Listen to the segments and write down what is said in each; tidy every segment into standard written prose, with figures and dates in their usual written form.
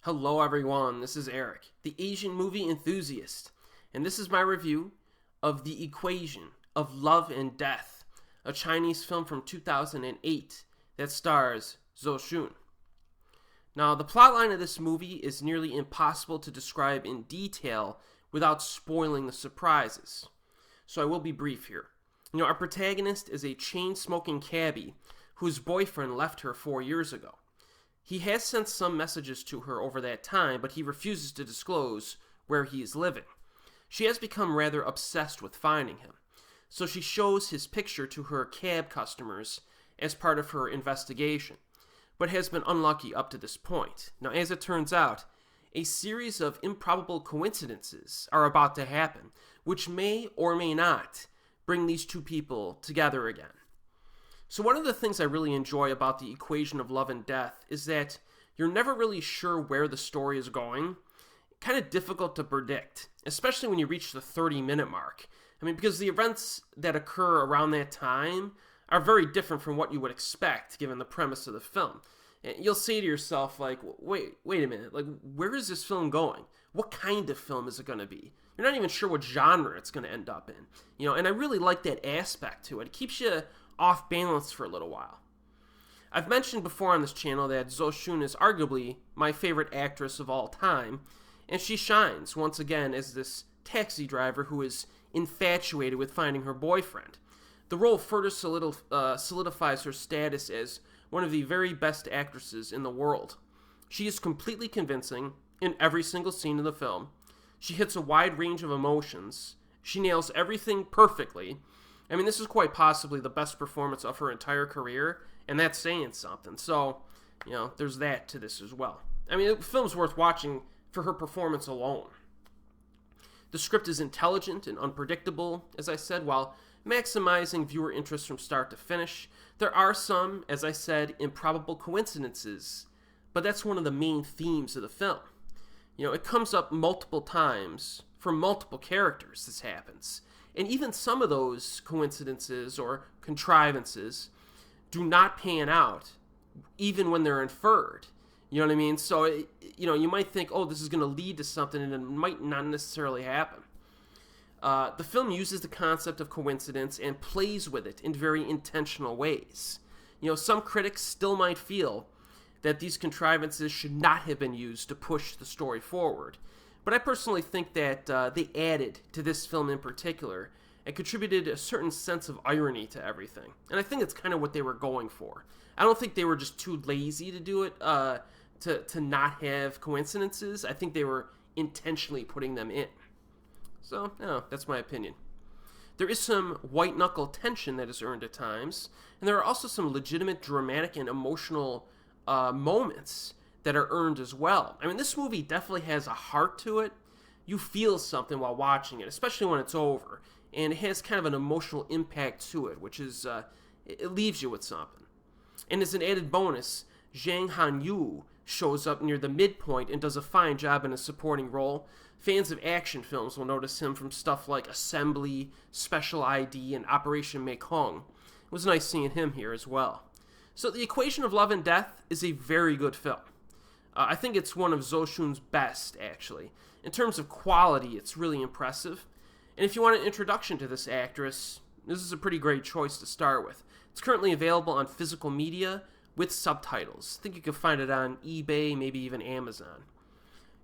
Hello everyone, this is Erik, the Asian movie enthusiast, and this is my review of The Equation of Love and Death, a Chinese film from 2008 that stars Zhou Xun. Now, the plotline of this movie is nearly impossible to describe in detail without spoiling the surprises, so I will be brief here. Our protagonist is a chain-smoking cabbie whose boyfriend left her 4 years ago. He has sent some messages to her over that time, but he refuses to disclose where he is living. She has become rather obsessed with finding him, so she shows his picture to her cab customers as part of her investigation, but has been unlucky up to this point. Now, as it turns out, a series of improbable coincidences are about to happen, which may or may not bring these two people together again. So one of the things I really enjoy about The Equation of Love and Death is that you're never really sure where the story is going. Kind of difficult to predict, especially when you reach the 30-minute mark. Because the events that occur around that time are very different from what you would expect given the premise of the film. You'll say to yourself, wait a minute, where is this film going? What kind of film is it going to be? You're not even sure what genre it's going to end up in. And I really like that aspect to it. It keeps you off balance for a little while. I've mentioned before on this channel that Zhou Xun is arguably my favorite actress of all time, and she shines once again as this taxi driver who is infatuated with finding her boyfriend. The role further solidifies her status as one of the very best actresses in the world. She is completely convincing in every single scene of the film. She hits a wide range of emotions. She nails everything perfectly. This is quite possibly the best performance of her entire career, and that's saying something. So, there's that to this as well. The film's worth watching for her performance alone. The script is intelligent and unpredictable, as I said, while maximizing viewer interest from start to finish. There are some, as I said, improbable coincidences, but that's one of the main themes of the film. It comes up multiple times from multiple characters, this happens. And even some of those coincidences or contrivances do not pan out, even when they're inferred. You know what I mean? So, you might think, oh, this is going to lead to something, and it might not necessarily happen. The film uses the concept of coincidence and plays with it in very intentional ways. Some critics still might feel that these contrivances should not have been used to push the story forward. But I personally think that they added to this film in particular and contributed a certain sense of irony to everything. And I think that's kind of what they were going for. I don't think they were just too lazy to do it, to not have coincidences. I think they were intentionally putting them in. So, that's my opinion. There is some white-knuckle tension that is earned at times, and there are also some legitimate dramatic and emotional moments that are earned as well. This movie definitely has a heart to it. You feel something while watching it, especially when it's over. And it has kind of an emotional impact to it, which is, it leaves you with something. And as an added bonus, Zhang Hanyu shows up near the midpoint and does a fine job in a supporting role. Fans of action films will notice him from stuff like Assembly, Special ID, and Operation Mekong. It was nice seeing him here as well. So The Equation of Love and Death is a very good film. I think it's one of Zhou Xun's best, actually. In terms of quality, it's really impressive. And if you want an introduction to this actress, this is a pretty great choice to start with. It's currently available on physical media with subtitles. I think you can find it on eBay, maybe even Amazon.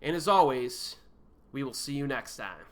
And as always, we will see you next time.